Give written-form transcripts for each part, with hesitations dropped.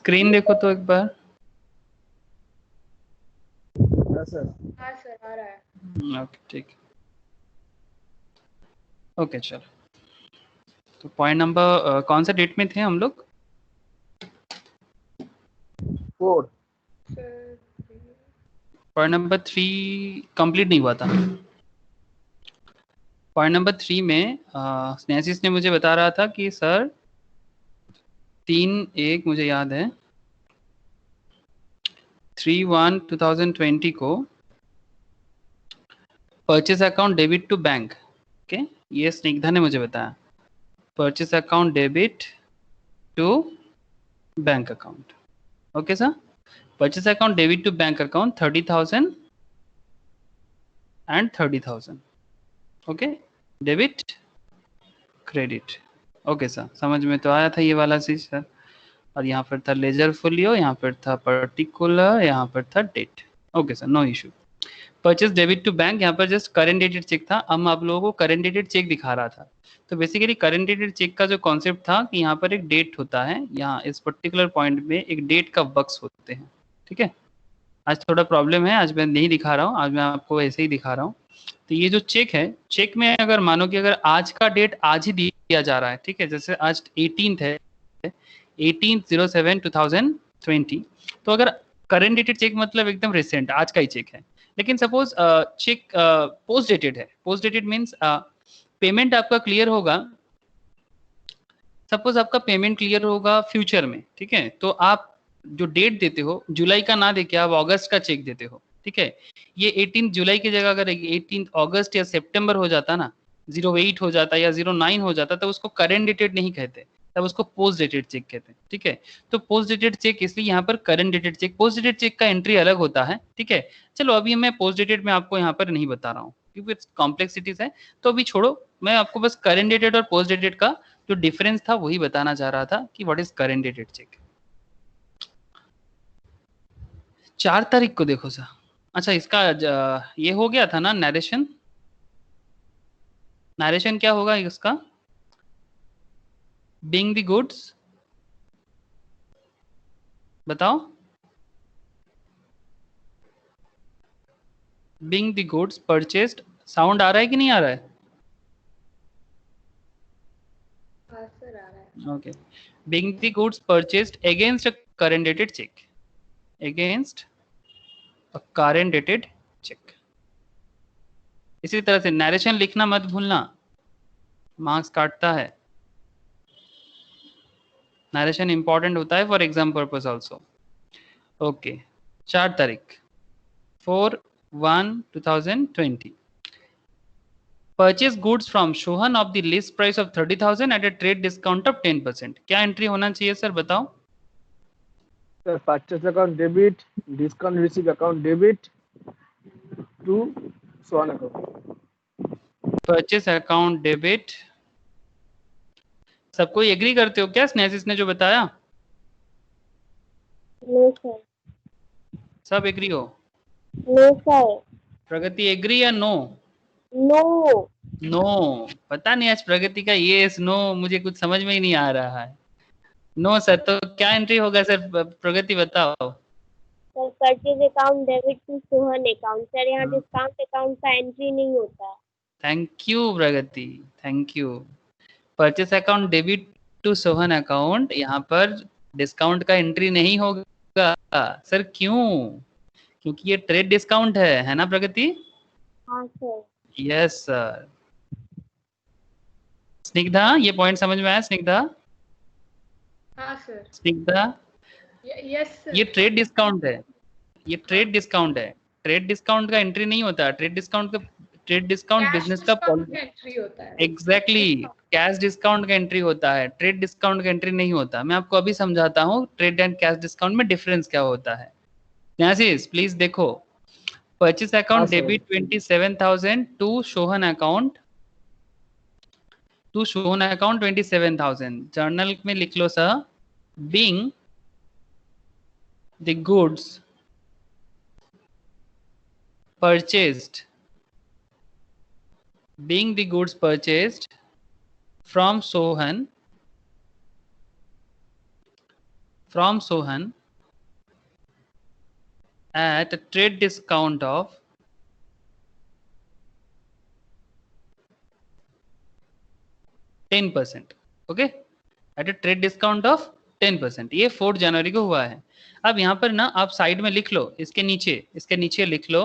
Screen देखो तो एक बार। हाँ सर आ रहा है। ओके ठीक, ओके चलो। तो पॉइंट नंबर कौन सा डेट में थे हम लोग? 4। पॉइंट नंबर 3 कंप्लीट नहीं हुआ था। पॉइंट नंबर 3 में स्नेसिस ने मुझे बता रहा था कि सर 3/1 मुझे याद है 3/1/2020 को purchase account debit to bank. Okay, ये स्निग्धा ने मुझे बताया। Purchase account debit to bank account. Okay sir, purchase account debit to bank account 30,000 and 30,000। Okay, debit credit. Okay sir, समझ में तो आया था ये वाला चीज सर। और यहाँ पर था लेजर फोलियो, यहाँ पर था पर्टिकुलर, यहाँ पर था date. Okay sir, no issue. Purchase debit to bank, यहाँ पर जस्ट करंट डेटेड चेक था। अब मैं आप लोगों को करंट डेटेड चेक दिखा रहा था। तो बेसिकली करंट डेटेड चेक का जो कॉन्सेप्ट था कि यहाँ पर एक डेट होता है, यहाँ इस पर्टिकुलर पॉइंट में एक डेट का बक्स होते हैं। ठीक है, आज थोड़ा प्रॉब्लम है, आज मैं नहीं दिखा रहा हूँ, आज मैं आपको ऐसे ही दिखा रहा हूँ। तो ये जो चेक है, चेक में अगर मानो कि अगर आज का डेट आज ही दिया जा रहा है, ठीक है, जैसे आज 18th है, 18/07/2020, तो अगर करंट डेटेड चेक मतलब एकदम रिसेंट आज का ही चेक है। लेकिन सपोज चेक पोस्ट डेटेड है, पोस्ट डेटेड मीन्स पेमेंट आपका क्लियर होगा, सपोज आपका पेमेंट क्लियर होगा फ्यूचर में, ठीक है, तो आप जो डेट देते हो जुलाई का ना देके आप अगस्त का चेक देते हो। ठीक है, ये 18 जुलाई की जगह अगर 18 अगस्त या सितंबर हो जाता ना, 08 हो जाता या 09 हो जाता, तो उसको करंट डेटेड नहीं कहते, तब उसको पोस्ट डेटेड चेक कहते हैं। ठीक है, तो पोस्ट डेटेड चेक इसलिए यहाँ पर current dated cheque, post dated cheque का एंट्री अलग होता है। ठीक है, चलो अभी मैं पोस्ट डेटेड में आपको यहाँ पर नहीं बता रहा हूँ क्योंकि कॉम्प्लेक्सिटीज है, तो अभी छोड़ो, मैं आपको बस करंट डेटेड और पोस्ट डेटेड का जो डिफरेंस था वही बताना चाह रहा था कि what is current dated cheque. 4 तारीख को देखो सर, अच्छा इसका ये हो गया था ना नरेशन, नरेशन क्या होगा इसका? बीइंग द गुड्स, बताओ। Being the goods purchased, sound आ रहा है कि नहीं आ रहा है? सर आ रहा है। Okay, being the goods purchased against a current dated cheque, against a current dated cheque. इसी तरह से नरेशन लिखना मत भूलना, मार्क्स काटता है। नरेशन इंपॉर्टेंट होता है for exam purpose also. Okay, 4 तारीख 4/1/2020 purchase goods from Sohan of the list price of 30,000 at a trade discount of 10%। क्या एंट्री होना चाहिए सर, बताओ। Sir purchase account debit, discount receive account debit to Sohan account. Purchase account debit, सब कोई agree करते हो क्या स्नेसिस ने जो बताया? No sir. सब एग्री हो? No sir. प्रगति एग्री या नो? नो। नो, पता नहीं आज प्रगति का येस नो मुझे कुछ समझ में ही नहीं आ रहा है। नो सर, तो क्या एंट्री होगा सर, प्रगति बताओ। Sir purchase account debit to Sohan account. Sir यहाँ डिस्काउंट अकाउंट का एंट्री नहीं होता। Thank you Pragati, thank you. Purchase account debit to Sohan account, यहाँ पर डिस्काउंट का एंट्री नहीं होगा सर, क्यों? क्योंकि ये ट्रेड डिस्काउंट है ना प्रगति? हाँ सर। Yes sir. स्निग्धा, ये पॉइंट समझ में आया स्निग्धा? हाँ सर। Snigdha, yes sir. ये ट्रेड डिस्काउंट है, ये ट्रेड डिस्काउंट है, ट्रेड डिस्काउंट का एंट्री नहीं होता। ट्रेड डिस्काउंट का, ट्रेड डिस्काउंट बिजनेस का एंट्री होता है। एग्जैक्टली, कैश डिस्काउंट का एंट्री होता है, ट्रेड डिस्काउंट का एंट्री नहीं होता। मैं आपको अभी समझाता हूँ ट्रेड एंड कैश डिस्काउंट में डिफरेंस क्या होता है। न्यासिस प्लीज देखो, purchase account debit 27,000 to Sohan account, to Sohan account 27,000, journal में लिख लो sir, being the goods purchased, being the goods purchased from Sohan from Sohan at a trade discount of 10%. Okay, at a trade discount of 10%. ये 4 जनवरी को हुआ है. अब यहाँ पर ना आप साइड में लिख लो, इसके नीचे लिख लो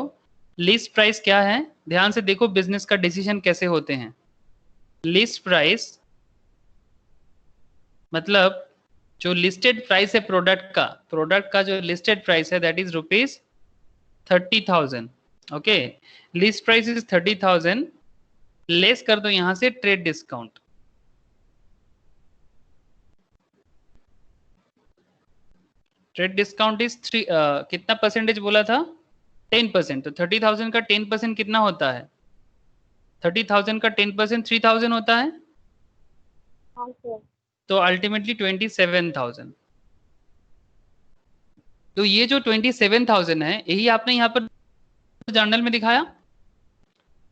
लिस्ट प्राइस क्या है. ध्यान से देखो बिजनेस का डिसीजन कैसे होते हैं. लिस्ट प्राइस मतलब जो लिस्टेड प्राइस है प्रोडक्ट का जो लिस्टेड प्राइस है that is ₹30,000. Okay, list price is 30,000, less कर दो यहां से trade discount. Trade discount is कितना परसेंटेज बोला था? 10%. तो 30,000 का 10% कितना होता है? 30,000 का 10% 3,000 होता है. हाँ सर। तो अल्टीमेटली 27,000. तो ये जो 27,000 है यही आपने यहाँ पर जर्नल में दिखाया.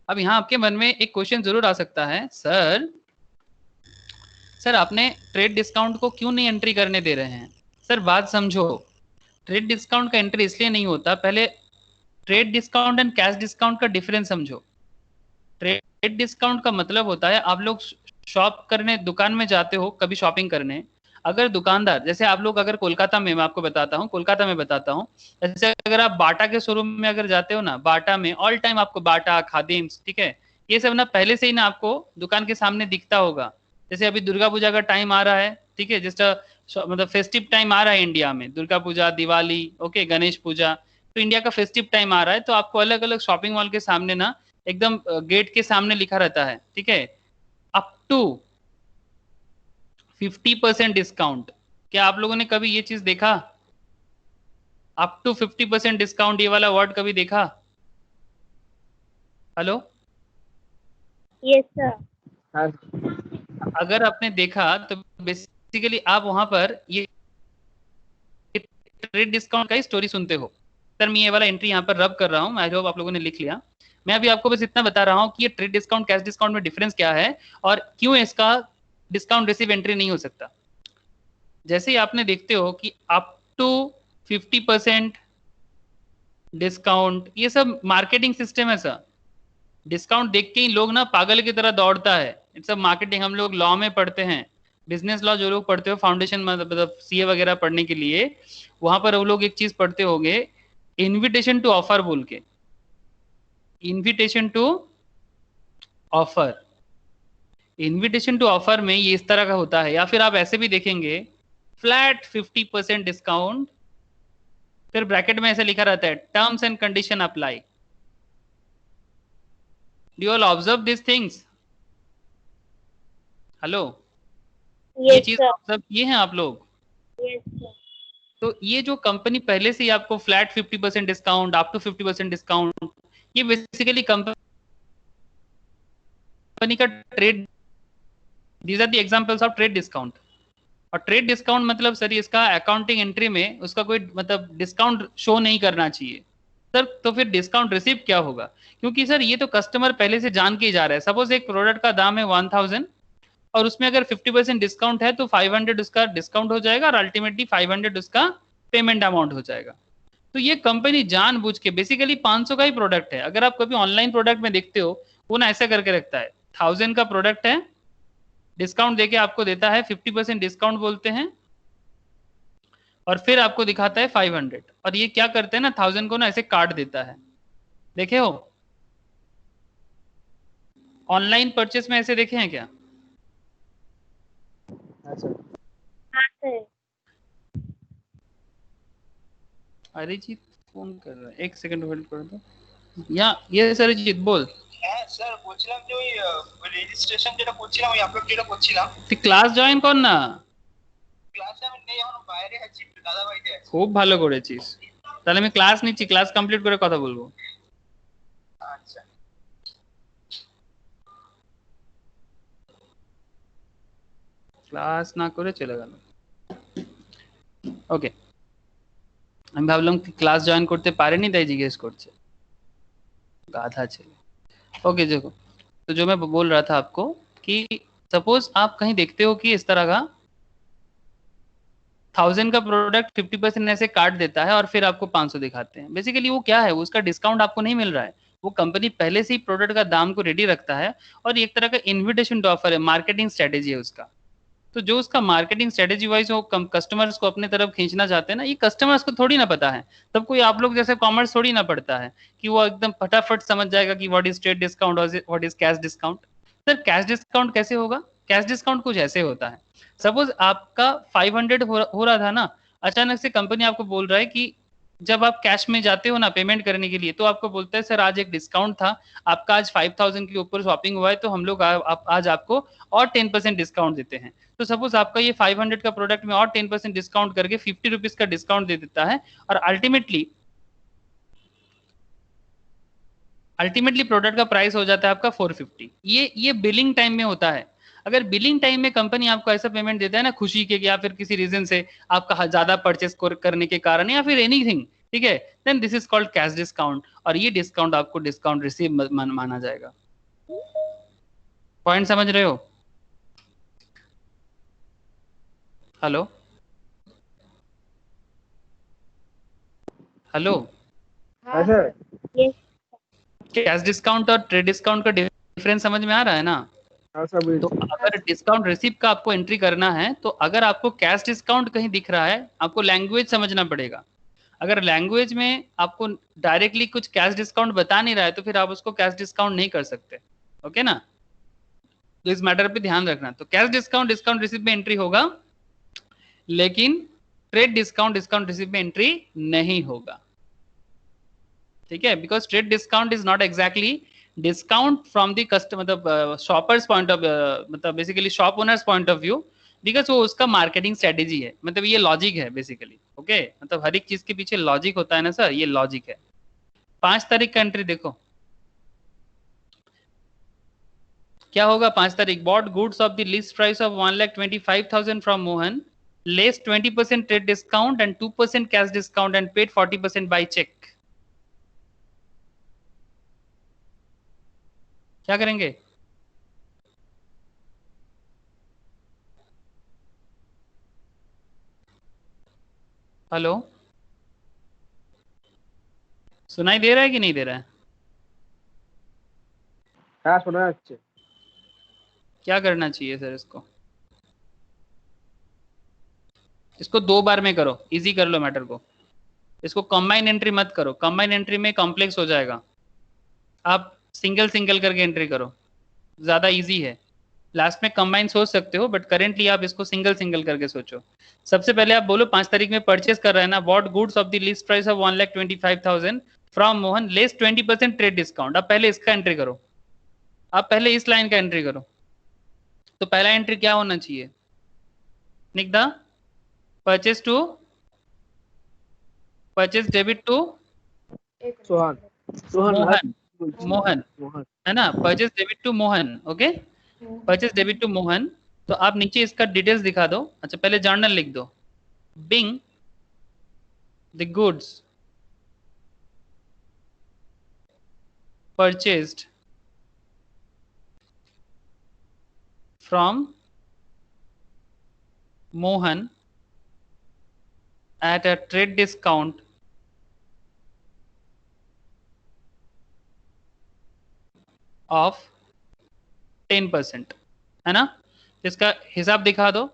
अब यहाँ आपके मन में एक क्वेश्चन जरूर आ सकता है, सर आपने ट्रेड डिस्काउंट को क्यों नहीं एंट्री करने दे रहे हैं? सर बात समझो, ट्रेड डिस्काउंट का एंट्री इसलिए नहीं होता. पहले trade discount and cash discount का डिफरेंस समझो. ट्रेड डिस्काउंट का मतलब होता है आप लोग शॉप करने दुकान में जाते हो कभी शॉपिंग करने. अगर दुकानदार, जैसे आप लोग अगर कोलकाता में, मैं आपको बताता हूँ, जैसे अगर आप बाटा के शोरूम में अगर जाते हो ना, बाटा में ऑल टाइम आपको बाटा, खादिम्स, ठीक है, ये सब ना पहले से ही ना आपको दुकान के सामने दिखता होगा. जैसे अभी दुर्गा पूजा का टाइम आ रहा है, ठीक है, जस्ट मतलब फेस्टिव टाइम आ रहा है इंडिया में, दुर्गा पूजा, दिवाली, ओके, गणेश पूजा, तो इंडिया का फेस्टिव टाइम आ रहा है. तो आपको अलग अलग शॉपिंग मॉल के सामने ना एकदम गेट के सामने लिखा रहता है, ठीक है, अप टू 50% डिस्काउंट. क्या आप लोगों ने कभी ये चीज देखा? अप टू 50% डिस्काउंट, ये वाला वर्ड कभी देखा? Hello, yes sir. हाँ अगर आपने देखा तो बेसिकली आप वहां पर ये ट्रेड डिस्काउंट का ही स्टोरी सुनते हो. सर मैं ये वाला एंट्री यहाँ पर रब कर रहा हूँ, आई होप आप लोगों ने लिख लिया. मैं अभी आपको बस इतना बता रहा हूँ कि ये ट्रेड डिस्काउंट कैश डिस्काउंट में डिफरेंस क्या है और क्यों इसका डिस्काउंट रिसीव एंट्री नहीं हो सकता. जैसे ही आपने देखते हो कि अप टू 50% डिस्काउंट, ये सब मार्केटिंग सिस्टम है सर. डिस्काउंट देख के ही लोग ना पागल की तरह दौड़ता है. इट्स सब मार्केटिंग. हम लोग लॉ में पढ़ते हैं, बिजनेस लॉ जो लोग पढ़ते हो फाउंडेशन मतलब सीए वगैरह पढ़ने के लिए, वहां पर वो लोग एक चीज पढ़ते होंगे, इन्विटेशन टू ऑफर बोल के. Invitation to offer, invitation to offer में ये इस तरह का होता है. या फिर आप ऐसे भी देखेंगे, फ्लैट 50% डिस्काउंट, फिर ब्रैकेट में ऐसे लिखा रहता है terms and condition apply. Do you all observe this things? Hello, ये यस चीज सर। ऑब्जर्व किए हैं आप लोग? Yes sir. तो ये जो कंपनी पहले से ही आपको flat 50% discount, up to 50% discount, ये बेसिकली कंपनी का trade, these are the examples of trade discount. और ट्रेड डिस्काउंट मतलब सर इसका अकाउंटिंग एंट्री में उसका कोई मतलब डिस्काउंट शो नहीं करना चाहिए. सर तो फिर डिस्काउंट रिसीव क्या होगा? क्योंकि सर ये तो कस्टमर पहले से जान के ही जा रहा है. सपोज एक प्रोडक्ट का दाम है 1000 और उसमें अगर 50% डिस्काउंट है तो 500 उसका डिस्काउंट हो जाएगा और अल्टीमेटली 500 उसका पेमेंट अमाउंट हो जाएगा. तो ये कंपनी जानबूझ के, बेसिकली 500 का ही प्रोडक्ट है, अगर आप कभी ऑनलाइन प्रोडक्ट में देखते हो वो ना ऐसा करके रखता है, 1000 का प्रोडक्ट है, डिस्काउंट देके आपको देता है 50% डिस्काउंट बोलते हैं, और फिर आपको दिखाता है 500. और ये क्या करते हैं ना, 1000 को ना ऐसे काट देता है. देखे हो ऑनलाइन परचेस में ऐसे देखे हैं क्या? सर. हाँ सर। अरिजीत फोन कर रहा है, एक सेकंड होल्ड कर दो. या ये सर अरिजीत बोल. হ্যাঁ স্যার বলছিলাম যে ওই রেজিস্ট্রেশন যেটা করছিলাম ওই আপলোড যেটা করছিলাম তুই ক্লাস জয়েন কর না. ক্লাসে আমি নেই এখন বাইরে আছি একটু দাদা বাড়িতে আছি খুব ভালো করেছিস. তাহলে আমি ক্লাস নিচ্ছি, ক্লাস কমপ্লিট করে কথা বলবো. আচ্ছা ক্লাস না করে চলে গেল. ওকে, আমি ভাবলাম কি ক্লাস জয়েন করতে পারেনি তাই জিজ্ঞেस করছে, गाधा ছেলে. ओके देखो, तो जो मैं बोल रहा था आपको कि सपोज आप कहीं देखते हो कि इस तरह का 1000 का प्रोडक्ट 50% ऐसे काट देता है और फिर आपको 500 दिखाते हैं। बेसिकली वो क्या है, उसका डिस्काउंट आपको नहीं मिल रहा है, वो कंपनी पहले से ही प्रोडक्ट का दाम को रेडी रखता है और एक तरह का इन्विटेशन टू ऑफर है, मार्केटिंग स्ट्रेटेजी है उसका। तो जो उसका मार्केटिंग स्ट्रेटेजी वाइज वो कस्टमर्स को अपने तरफ खींचना चाहते हैं ना, ये कस्टमर्स को थोड़ी ना पता है। तब कोई आप लोग जैसे कॉमर्स थोड़ी ना पढ़ता है कि वो एकदम फटाफट समझ जाएगा कि what is trade discount, what is cash discount. Sir cash discount कैसे होगा? कैश डिस्काउंट कुछ ऐसे होता है, सपोज आपका 500 हो रहा था ना, अचानक से कंपनी आपको बोल रहा है कि जब आप कैश में जाते हो ना पेमेंट करने के लिए, तो आपको बोलता है सर आज एक डिस्काउंट था, आपका आज 5000 के ऊपर शॉपिंग हुआ है, तो हम लोग आज आपको और 10% डिस्काउंट देते हैं। तो सपोज आपका ये 500 का प्रोडक्ट में और 10% डिस्काउंट करके 50 रुपीज का डिस्काउंट दे देता है, और अल्टीमेटली प्रोडक्ट का प्राइस हो जाता है आपका 450। ये बिलिंग टाइम में होता है। अगर बिलिंग टाइम में कंपनी आपको ऐसा पेमेंट देता है ना खुशी के, या फिर किसी रीजन से आपका ज्यादा परचेस करने के कारण या फिर एनीथिंग, ठीक है, then this is called cash discount, और ये डिस्काउंट आपको डिस्काउंट रिसीव माना जाएगा। पॉइंट समझ रहे हो? हेलो हेलो, हाँ sir. Sir. yes, cash discount और ट्रेड डिस्काउंट का डिफरेंस समझ में आ रहा है ना? हाँ सर, तो अगर डिस्काउंट रिसीप का आपको एंट्री करना है, तो अगर आपको कैश डिस्काउंट कहीं दिख रहा है, आपको लैंग्वेज समझना पड़ेगा। अगर लैंग्वेज में आपको डायरेक्टली कुछ कैश डिस्काउंट बता नहीं रहा है, तो फिर आप उसको कैश डिस्काउंट नहीं कर सकते। ओके ना, तो इस मैटर पे ध्यान रखना। तो कैश डिस्काउंट डिस्काउंट रिसीप में एंट्री होगा, लेकिन ट्रेड डिस्काउंट डिस्काउंट रिसीप में एंट्री नहीं होगा। ठीक है, because trade discount is not exactly discount from the customer, मतलब शॉपर्स पॉइंट ऑफ, मतलब basically shop owners point of view, because वो उसका मार्केटिंग स्ट्रेटेजी है, मतलब ये लॉजिक है बेसिकली। ओके, मतलब हर एक चीज के पीछे लॉजिक होता है ना सर, ये लॉजिक है। 5 तारीख का एंट्री देखो क्या होगा। 5 तारीख, bought goods of the list price of 1,25,000 from Mohan, less 20% trade discount and 2% cash discount and paid 40% by cheque. क्या करेंगे? हेलो, सुनाई दे रहा है कि नहीं दे रहा है? हाँ শোনা যাচ্ছে। क्या करना चाहिए सर इसको? इसको 2 बार में करो, इजी कर लो मैटर को। इसको कंबाइन एंट्री मत करो, कंबाइन एंट्री में कॉम्प्लेक्स हो जाएगा। आप सिंगल सिंगल करके एंट्री करो, ज्यादा इजी है। लास्ट में कंबाइन सोच सकते हो, बट करेंटली आप इसको सिंगल सिंगल करके सोचो। सबसे पहले आप बोलो 5 तारीख में परचेस कर रहा है ना, bot goods of the list price of 1,25,000 from Mohan, less 20% trade discount. आप पहले इसका एंट्री करो, आप पहले इस लाइन का एंट्री करो। तो पहला एंट्री क्या होना चाहिए निकदा? Purchase to, purchase debit to एक मिनट। सोहन सोहन मोहन, बोलছি। मोहन मोहन है ना, purchase debit to Mohan. Okay, purchase debit to Mohan. तो आप नीचे इसका डिटेल्स दिखा दो। अच्छा, पहले जर्नल लिख दो, being the goods purchased from Mohan at a trade discount of 10%, है ना? इसका हिसाब दिखा दो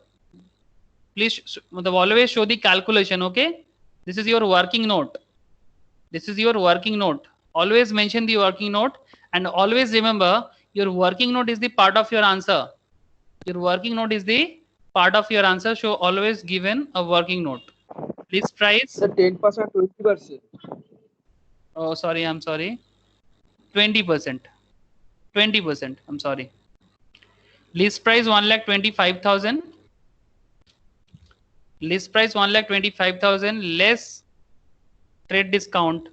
प्लीज, मतलब always show the calculation. Okay, this is your working note, this is your working note. Always mention the working note, and always remember your working note is the part of your answer. Your working note is the part of your answer, so always given a working note. List price, sir 10% 20%। oh sorry, I'm sorry, 20%, 20%, I'm sorry. List price 1,25,000, list price 1,25,000 less trade discount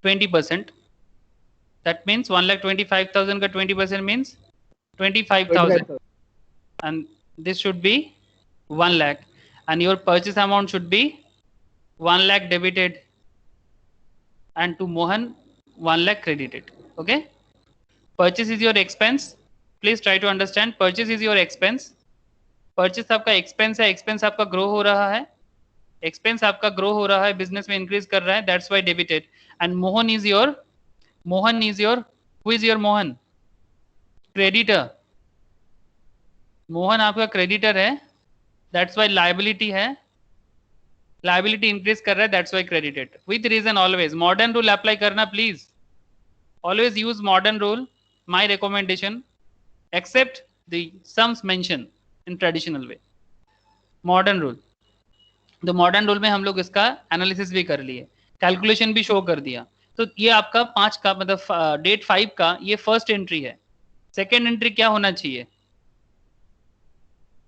20%. That means 1,25,000 का 20% means 25,000, and this should be 1 lakh, and your purchase amount should be 1 lakh debited, and to Mohan 1 lakh credited. Okay, purchase is your expense. Please try to understand, purchase is your expense, purchase आपका expense है, expense आपका grow हो रहा है, expense आपका grow हो रहा है, बिजनेस में इंक्रीज कर रहा है, that's why debited. And Mohan is your who is your Mohan? Creditor. Mohan आपका क्रेडिटर है, दैट्स व्हाई लायबिलिटी है, लायबिलिटी इंक्रीज कर रहा है, that's why credited. With reason always. Modern rule apply करना please. Always use modern rule. My recommendation. Except the sums mention in traditional way. Modern rule. तो modern rule में हम लोग इसका एनालिसिस भी कर लिए, कैलकुलेशन भी शो कर दिया. तो ये आपका 5 का मतलब डेट 5 का ये फर्स्ट एंट्री है. सेकेंड एंट्री क्या होना चाहिए?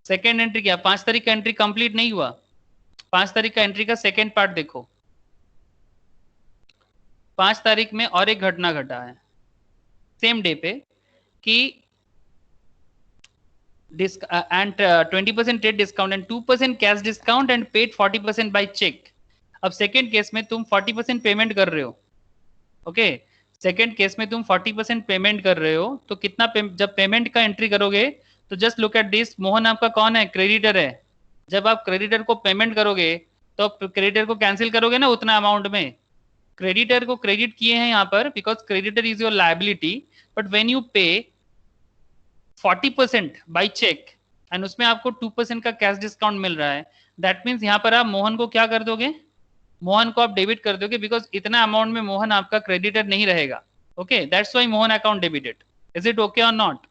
सेकेंड एंट्री क्या? 5 तारीख का एंट्री कंप्लीट नहीं हुआ. 5 तारीख का एंट्री का सेकेंड पार्ट देखो. 5 तारीख में और एक घटना घटा है सेम डे पे कि and 20% trade discount and 2% cash discount and paid 40% by check. अब सेकेंड केस में तुम 40% पेमेंट कर रहे हो. ओके, सेकेंड केस में तुम 40% पेमेंट कर रहे हो, तो कितना जब पेमेंट का एंट्री करोगे तो just look at this. Mohan आपका कौन है? क्रेडिटर है. जब आप क्रेडिटर को पेमेंट करोगे तो क्रेडिटर को कैंसिल करोगे ना उतना अमाउंट में. क्रेडिटर को क्रेडिट किए हैं यहाँ पर because creditor is your liability. But when you पे 40% बाई चेक एंड उसमें आपको 2% का कैश डिस्काउंट मिल रहा है, दैट मीन्स यहाँ पर आप मोहन को क्या कर दोगे? मोहन को आप डेबिट कर दोगे बिकॉज इतना अमाउंट में मोहन आपका क्रेडिटर नहीं रहेगा. Okay, that's why Mohan account debited. Is it okay और नॉट?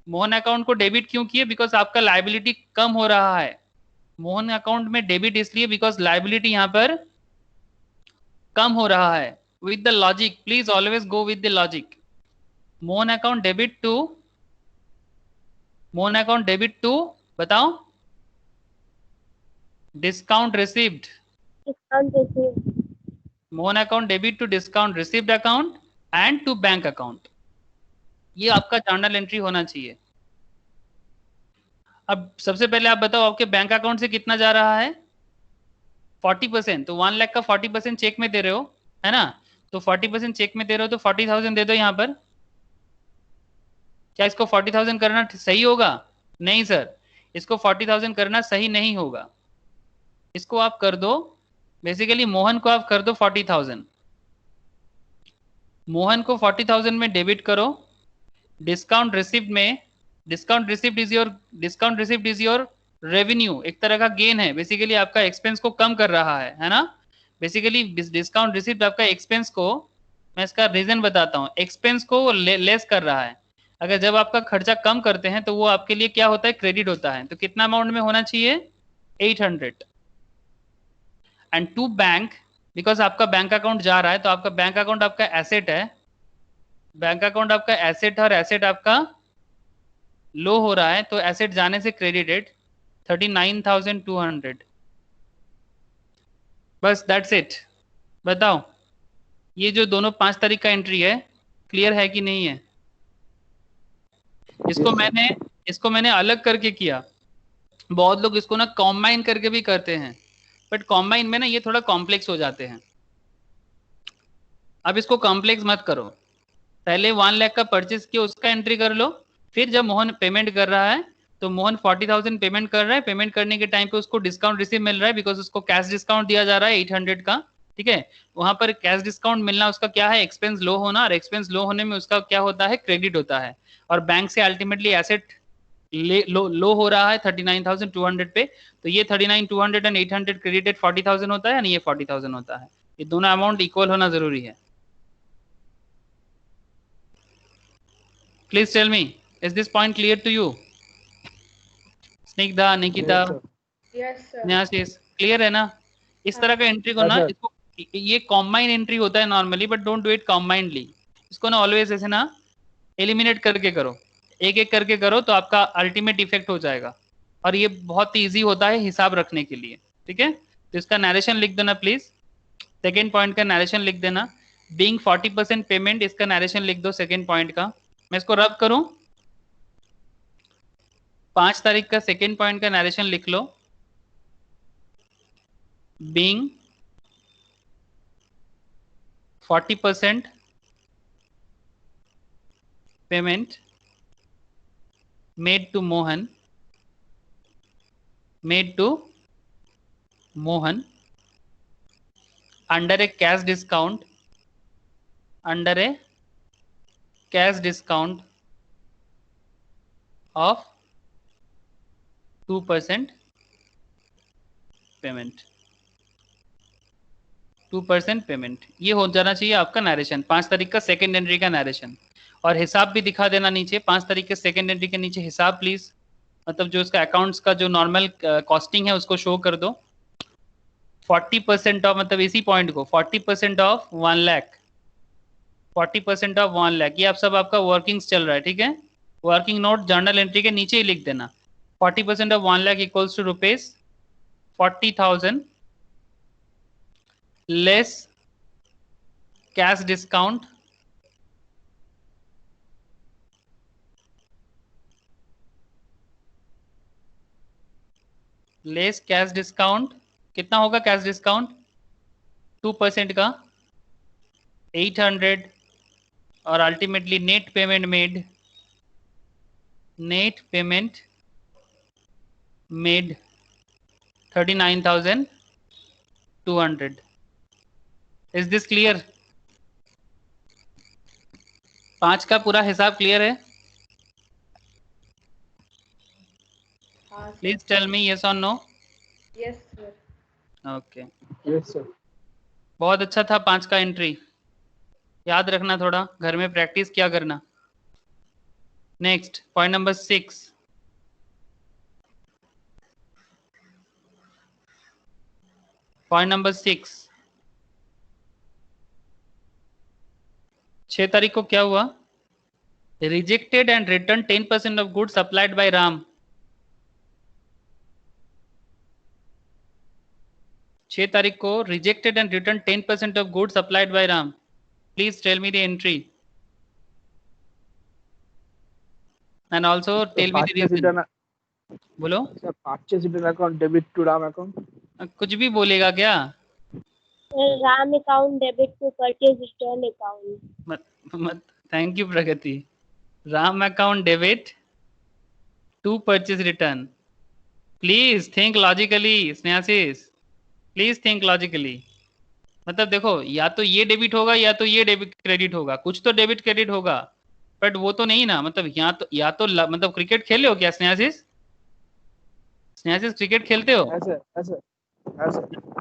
मोहन अकाउंट को डेबिट क्यों किए? बिकॉज आपका लायबिलिटी कम हो रहा है. मोहन अकाउंट में डेबिट इसलिए बिकॉज लायबिलिटी यहाँ पर कम हो रहा है. With the logic, please always go with the logic. Mohan account debit to बताओ. Discount received. Discount receive. Mohan account debit to discount received account and to bank account. ये आपका जर्नल एंट्री होना चाहिए. अब सबसे पहले आप बताओ आपके बैंक अकाउंट से कितना जा रहा है? 40%. तो 1 लाख का 40% चेक में दे रहे हो, है ना? तो 40% चेक में दे रहे हो तो 40,000 दे दो यहाँ पर. क्या इसको 40,000 करना सही होगा? नहीं सर, इसको 40,000 करना सही नहीं होगा. इसको आप कर दो, बेसिकली मोहन को आप कर दो 40,000. मोहन को 40,000 में डेबिट करो. डिस्काउंट रिसिप्ट में, discount receipt is your revenue, एक तरह का गेन है. बेसिकली आपका एक्सपेंस को कम कर रहा है ना? बेसिकली डिस्काउंट रिसिप्ट आपका एक्सपेंस को, मैं इसका रीजन बताता हूँ, एक्सपेंस को लेस कर रहा है. अगर जब आपका खर्चा कम करते हैं तो वो आपके लिए क्या होता है? क्रेडिट होता है. तो कितना अमाउंट में होना चाहिए? 800. एंड टू बैंक, बिकॉज आपका बैंक अकाउंट जा रहा है तो आपका बैंक अकाउंट आपका एसेट है. बैंक अकाउंट आपका एसेट है और एसेट आपका लो हो रहा है, तो एसेट जाने से क्रेडिटेड 39,200. बस दैट्स इट. बताओ ये जो दोनों 5 तारीख का एंट्री है क्लियर है कि नहीं है? इसको मैंने अलग करके किया. बहुत लोग इसको ना कॉम्बाइन करके भी करते हैं, बट कॉम्बाइन में ना ये थोड़ा कॉम्प्लेक्स हो जाते हैं. अब इसको कॉम्प्लेक्स मत करो. पहले 1 लाख का परचेस किया उसका एंट्री कर लो. फिर जब मोहन पेमेंट कर रहा है तो मोहन 40,000 पेमेंट कर रहा है. पेमेंट करने के टाइम पे उसको डिस्काउंट रिसीव मिल रहा है बिकॉज उसको कैश डिस्काउंट दिया जा रहा है 800 का. ठीक है, वहां पर कैश डिस्काउंट मिलना उसका क्या है? एक्सपेंस लो होना. और एक्सपेंस लो होने में उसका क्या होता है? क्रेडिट होता है. और बैंक से अल्टीमेटली एसेट लो हो रहा है 39,200 पे. तो ये 39,200 एंड 800 क्रेडिटेड 40,000 होता है यानी ये 40,000 होता है. ये दोनों अमाउंट इक्वल होना जरूरी है. Please tell me, is this point clear to you? Snigdha, Nikita, yes sir. न्यासिस, क्लियर है ना? इस तरह का एंट्री को ना, हाँ, सर. इसको ये कॉम्बाइन एंट्री होता है normally, but don't do it combinedly. इसको ना ऑलवेज ऐसे ना एलिमिनेट करके करो, एक एक करके करो तो आपका अल्टीमेट इफेक्ट हो जाएगा. और ये बहुत ईजी होता है हिसाब रखने के लिए. ठीक है, तो इसका नरेशन लिख देना प्लीज. सेकेंड पॉइंट का नरेशन लिख देना. बीइंग 40% पेमेंट, इसका नरेशन लिख दो सेकेंड पॉइंट का. मैं इसको रब करूं. 5 तारीख का सेकेंड पॉइंट का नरेशन लिख लो. Being 40% payment made to Mohan made to Mohan under a cash discount of 2% payment 2% payment. ये हो जाना चाहिए आपका नरेशन, 5 तारीख का सेकेंड एंट्री का नरेशन। और हिसाब भी दिखा देना नीचे, 5 तारीख के सेकेंड एंट्री के नीचे हिसाब प्लीज, मतलब जो उसका अकाउंट्स का जो नॉर्मल कॉस्टिंग है उसको शो कर दो। 40% ऑफ, मतलब इसी पॉइंट को 40% ऑफ 1 लाख, 40% ऑफ 1 लाख, ये आप सब आपका वर्किंग्स चल रहा है, ठीक है। वर्किंग नोट जर्नल एंट्री के नीचे ही लिख देना। 40% off 1 lakh equals to rupees 40,000 less cash discount कितना होगा कैश डिस्काउंट 2% का 800 और ultimately net payment made 39,200। Is this clear? 5 का पूरा हिसाब क्लियर है? हाँ प्लीज टेल मी यस और no. Yes sir. Okay, yes sir. बहुत अच्छा था 5 का एंट्री, याद रखना, थोड़ा घर में प्रैक्टिस क्या करना। Next point number 6, point number 6, 6 तारीख को क्या हुआ? Rejected and return 10% of goods supplied by Ram. 6 तारीख को rejected and return 10% of goods supplied by Ram. Please tell me the entry and also tell me the reason. बोलो। Purchase return account debit to Ram account. कुछ भी बोलेगा क्या? Ram account debit to purchase return account. Thank you Pragati. Ram account debit to purchase return. Please think logically Snehasis, please think logically. मतलब देखो, या तो ये डेबिट होगा या तो ये डेबिट क्रेडिट होगा, कुछ तो डेबिट क्रेडिट होगा, बट वो तो नहीं ना। मतलब या तो मतलब क्रिकेट खेले हो क्या स्नेहासिस? स्नेहासिस क्रिकेट खेलते हो? ऐसे ऐसे ऐसे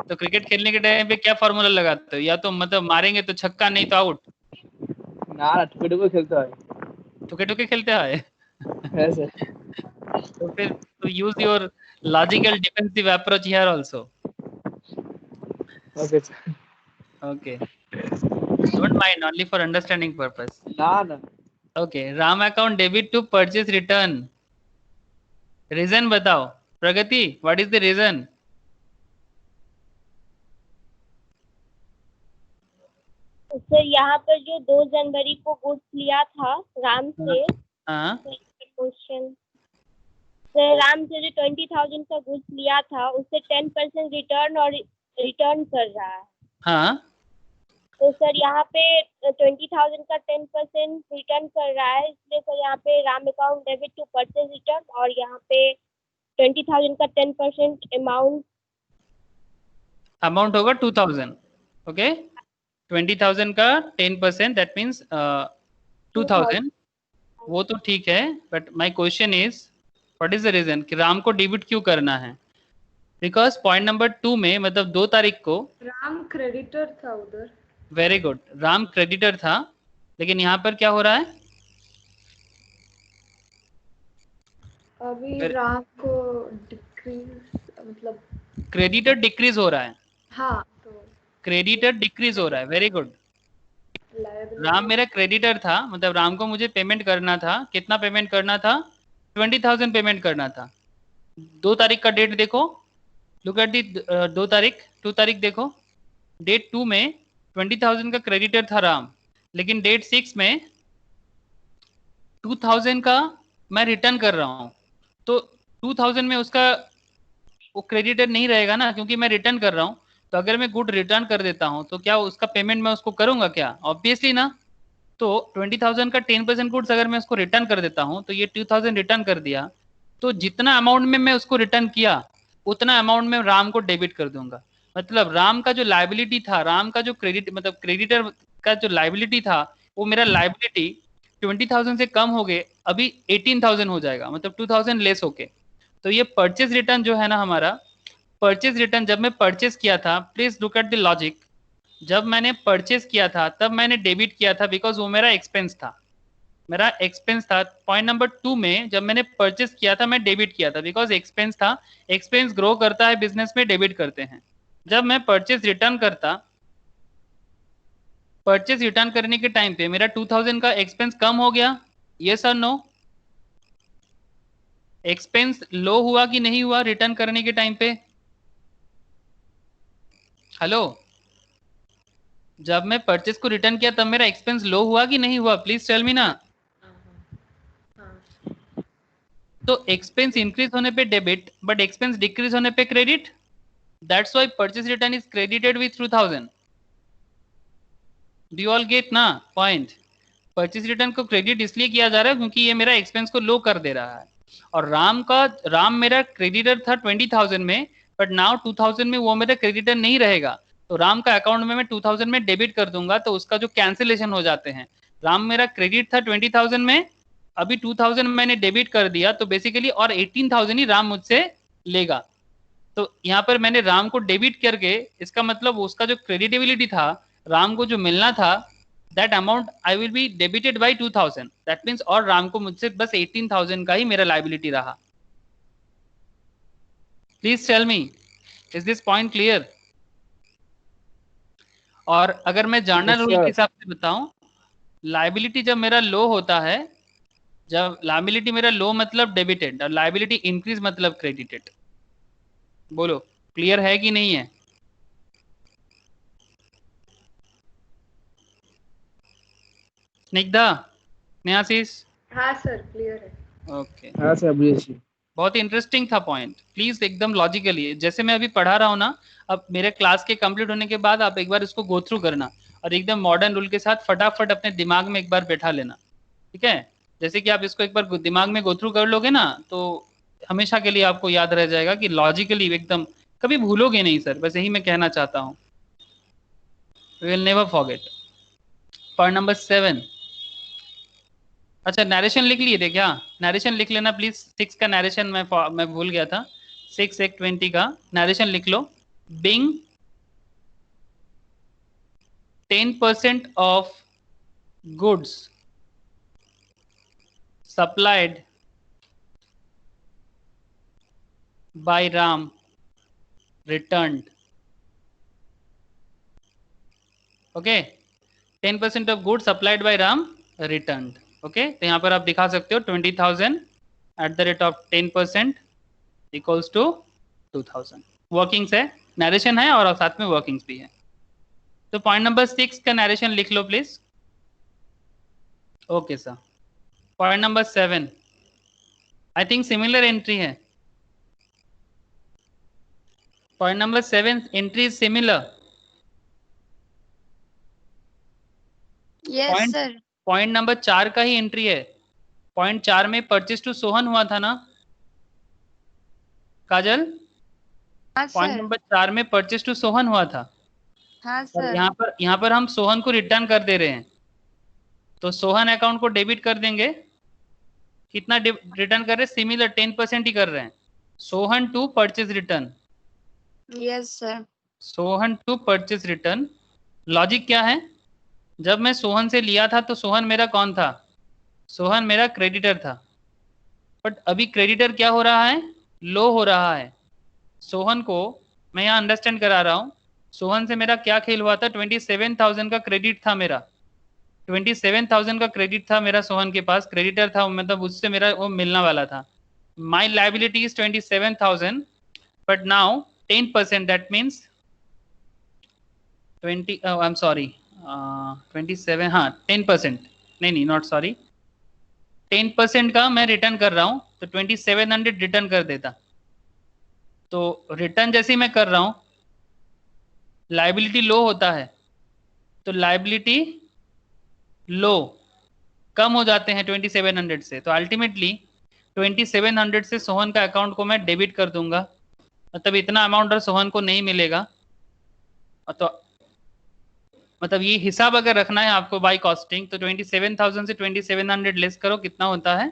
तो क्रिकेट खेलने के टाइम पे क्या फॉर्मूला लगाते हो? या तो मतलब मारेंगे तो छक्का, नहीं तो आउट। ना ना टुके टुके खेलता है टुके टुके खेलते हैं। ऐसे। तो फिर तो use your logical defensive approach here also. Okay sir. Okay, don't mind, only for understanding purpose. ना ना okay, Ram account debit to purchase return. Reason बताओ Pragati, what is the reason? Sir यहाँ पर जो 2 जनवरी को गुड्स लिया था राम से, हाँ क्वेश्चन सर, राम से जो 20,000 का गुड्स लिया था उससे 10% रिटर्न कर रहा है। हाँ, तो सर यहाँ पे 20,000 का 10% रिटर्न कर रहा है, इसलिए सर यहाँ पे Ram account debit to purchase return, और यहाँ पे 20,000 का 10% अमाउंट होगा 2,000। ओके, 20,000 का 10%, दैट मीन्स 2,000। वो तो ठीक है, but my question is what is the reason कि राम को डेबिट क्यों करना है? बिकॉज पॉइंट नंबर 2 में, मतलब 2 तारीख को राम क्रेडिटर था उधर। वेरी गुड, राम क्रेडिटर था, लेकिन यहाँ पर क्या हो रहा है? अभी राम को डिक्रीज, मतलब क्रेडिटर डिक्रीज हो रहा है। हाँ, तो क्रेडिटर डिक्रीज हो रहा है, वेरी गुड। राम मेरा क्रेडिटर था, मतलब राम को मुझे पेमेंट करना था। कितना पेमेंट करना था? 20,000 पेमेंट करना था। 2 तारीख का डेट देखो, लुक एट दी 2 तारीख देखो। डेट 2 में 20,000 का क्रेडिटर था राम, लेकिन डेट 6 में 2,000 का मैं रिटर्न कर रहा हूँ। तो 2,000 में उसका वो क्रेडिटर नहीं रहेगा ना, क्योंकि मैं रिटर्न कर रहा हूँ। तो अगर मैं गुड रिटर्न कर देता हूँ तो क्या उसका पेमेंट मैं उसको करूंगा क्या? ऑब्वियसली ना। तो 20,000 का 10% गुड्स अगर मैं उसको रिटर्न कर देता हूँ, तो ये 2,000 रिटर्न कर दिया, तो जितना अमाउंट में मैं उसको रिटर्न किया उतना अमाउंट में राम को डेबिट कर दूंगा। मतलब राम का जो लाइबिलिटी था, राम का जो क्रेडिट मतलब क्रेडिटर का जो लाइबिलिटी था, वो मेरा लाइबिलिटी 20,000 से कम हो गए, अभी 18,000 हो जाएगा, मतलब 2,000 लेस होके। तो ये परचेज रिटर्न जो है ना हमारा, परचेज रिटर्न जब मैं परचेज किया था, please look at the logic, जब मैंने परचेज किया था तब मैंने डेबिट किया था बिकॉज वो मेरा एक्सपेंस था, मेरा एक्सपेंस था। पॉइंट नंबर 2 में जब मैंने परचेस किया था मैं डेबिट किया था बिकॉज एक्सपेंस था। एक्सपेंस ग्रो करता है बिजनेस में, डेबिट करते हैं। जब मैं परचेस रिटर्न करता, परचेस रिटर्न करने के टाइम पे मेरा 2000 का एक्सपेंस कम हो गया, यस और नो? एक्सपेंस लो हुआ कि नहीं हुआ रिटर्न करने के टाइम पे? हेलो, जब मैं परचेस को रिटर्न किया तब मेरा एक्सपेंस लो हुआ कि नहीं हुआ? प्लीज टेल मी ना। तो एक्सपेंस इंक्रीज होने पे डेबिट, बट एक्सपेंस डिक्रीज होने पे credit. That's why purchase return is credited with 2000। Do you all get ना पॉइंट? परचेस रिटर्न को क्रेडिट इसलिए किया जा रहा है क्योंकि ये मेरा एक्सपेंस को लो कर दे रहा है। और राम मेरा क्रेडिटर था 20,000 में, बट नाउ 2000 में वो मेरा क्रेडिटर नहीं रहेगा, तो राम का अकाउंट में मैं 2000 में डेबिट कर दूंगा, तो उसका जो कैंसिलेशन हो जाते हैं। राम मेरा क्रेडिट था 20,000 में, अभी 2000 मैंने डेबिट कर दिया, तो बेसिकली और 18,000 ही राम मुझसे लेगा। तो यहाँ पर मैंने राम को डेबिट करके, इसका मतलब उसका जो क्रेडिटेबिलिटी था, राम को जो मिलना था, that amount I will be debited by 2000। That means और राम को मुझसे बस 18,000 का ही मेरा लाइबिलिटी रहा। Please tell me, is this point clear? और अगर मैं जर्नल Yes, रूल के sir. हिसाब से बताऊं, लाइबिलिटी जब मेरा लो होता है, जब लाइबिलिटी मेरा लो मतलब डेबिटेड, और लाइबिलिटी इंक्रीज मतलब क्रेडिटेड। बोलो क्लियर है कि नहीं है? स्निग्धा, स्नेहाशीष? हाँ सर, क्लियर है। ओके, हाँ सर, BSc. बहुत इंटरेस्टिंग था पॉइंट। प्लीज एकदम लॉजिकली, जैसे मैं अभी पढ़ा रहा हूँ ना, अब मेरे क्लास के कंप्लीट होने के बाद आप एक बार इसको गो थ्रू करना, और एकदम मॉडर्न रूल के साथ फटाफट अपने दिमाग में एक बार बैठा लेना, ठीक है? जैसे कि आप इसको एक बार दिमाग में गो थ्रू कर लोगे ना, तो हमेशा के लिए आपको याद रह जाएगा कि लॉजिकली एकदम कभी भूलोगे नहीं सर, बस यही मैं कहना चाहता हूँ। We will never forget. Point number 7। अच्छा, नरेशन लिख लिए थे क्या? नरेशन लिख लेना प्लीज। 6 का नरेशन मैं भूल गया था। 6:20 का नरेशन लिख लो। Being 10% of goods supplied by Ram returned. Okay, 10% of goods supplied by Ram returned. Okay, तो यहाँ पर आप दिखा सकते हो 20,000 at the rate of 10% equals to 2,000। Workings है, नरेशन है और साथ में वर्किंग्स भी है। तो पॉइंट नंबर 6 का नरेशन लिख लो please. Okay sir. Point number 7, I think similar entry है। Point number 7 entry is similar. Yes sir. Point number 4 का ही एंट्री है। पॉइंट 4 में परचेज टू सोहन हुआ था ना काजल? हाँ पॉइंट सर। नंबर 4 में परचेज टू सोहन हुआ था। हाँ और सर। यहाँ पर हम सोहन को रिटर्न कर दे रहे हैं, तो सोहन अकाउंट को डेबिट कर देंगे। कितना रिटर्न कर रहे हैं? सिमिलर 10% ही कर रहे हैं। Sohan to purchase return. Yes sir. Sohan to purchase return. Logic क्या है? जब मैं सोहन से लिया था तो सोहन मेरा कौन था? सोहन मेरा क्रेडिटर था। बट अभी क्रेडिटर क्या हो रहा है? लो हो रहा है। सोहन को मैं यहाँ अंडरस्टैंड करा रहा हूँ। सोहन से मेरा क्या खेल हुआ था? 27,000 का क्रेडिट था मेरा। 27,000 का क्रेडिट था मेरा, सोहन के पास क्रेडिटर था, मतलब उससे मेरा वो मिलना वाला था। My liability is 27,000, but now 10%, that means 20, I am sorry, 27, हाँ 10%, नहीं नॉट सॉरी, 10% का मैं रिटर्न कर रहा हूँ, तो 2700 रिटर्न कर देता। तो रिटर्न जैसे ही मैं कर रहा हूँ, लाइबिलिटी लो होता है, तो लाइबिलिटी लो कम हो जाते हैं 2700 से, तो अल्टीमेटली 2700 से सोहन का अकाउंट को मैं डेबिट कर दूंगा। मतलब इतना अमाउंट और सोहन को नहीं मिलेगा, तो मतलब ये हिसाब अगर रखना है आपको बाय कॉस्टिंग, तो 27,000 से 2700 लेस करो, कितना होता है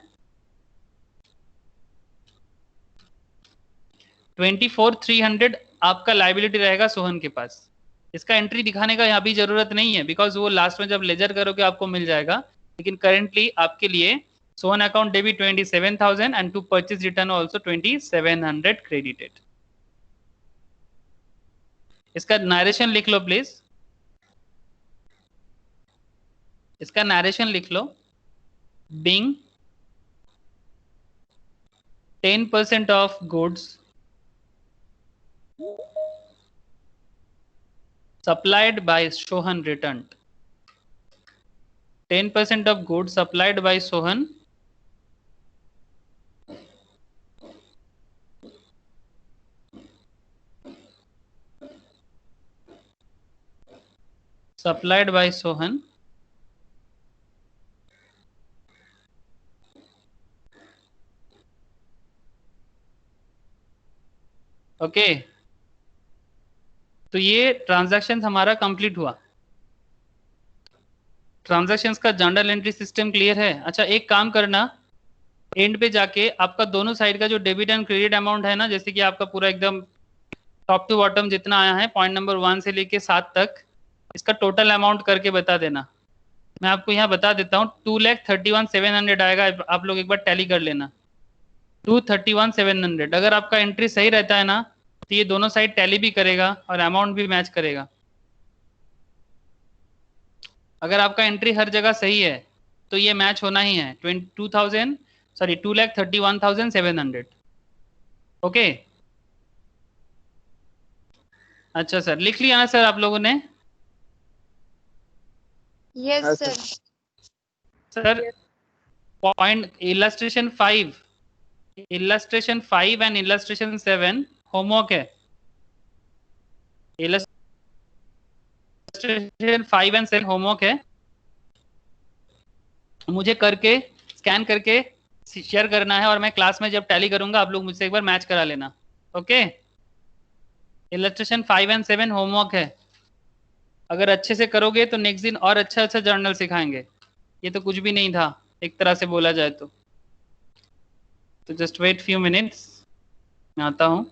24,300 आपका लाइबिलिटी रहेगा सोहन के पास। इसका एंट्री दिखाने का यहाँ भी जरूरत नहीं है, बिकॉज वो लास्ट में जब लेजर करोगे आपको मिल जाएगा। लेकिन करेंटली आपके लिए Sohan account debit 27,000 and to purchase return also 2700 credited. इसका नरेशन लिख लो प्लीज, इसका नरेशन लिख लो। Being 10% of goods supplied by Sohan returned. 10% of goods supplied by Sohan okay. तो ये ट्रांजैक्शन हमारा कंप्लीट हुआ। ट्रांजैक्शंस का जर्नल एंट्री सिस्टम क्लियर है। अच्छा एक काम करना, एंड पे जाके आपका दोनों साइड का जो डेबिट एंड क्रेडिट अमाउंट है ना, जैसे कि आपका पूरा एकदम टॉप टू बॉटम जितना आया है पॉइंट नंबर 1 से लेके 7 तक, इसका टोटल अमाउंट करके बता देना। मैं आपको यहाँ बता देता हूँ 2,31,700 आएगा। आप लोग एक बार टैली कर लेना 2,31,700। अगर आपका एंट्री सही रहता है ना, तो ये दोनों साइड टैली भी करेगा और अमाउंट भी मैच करेगा। अगर आपका एंट्री हर जगह सही है तो ये मैच होना ही है 2,31,700। ओके अच्छा सर, लिख लिया ना सर आप लोगों ने? Yes sir. Sir point illustration 5 and illustration 7 homework है। इलस्ट्रेशन 5 एंड 7 होमवर्क है, मुझे करके स्कैन करके शेयर करना है, और मैं क्लास में जब टैली करूंगा आप लोग मुझसे एक बार मैच करा लेना। ओके इलस्ट्रेशन 5 एंड 7 होमवर्क है, अगर अच्छे से करोगे तो नेक्स्ट दिन और अच्छा अच्छा जर्नल सिखाएंगे। ये तो कुछ भी नहीं था एक तरह से बोला जाए तो जस्ट वेट फ्यू मिनट्स, मैं आता हूँ।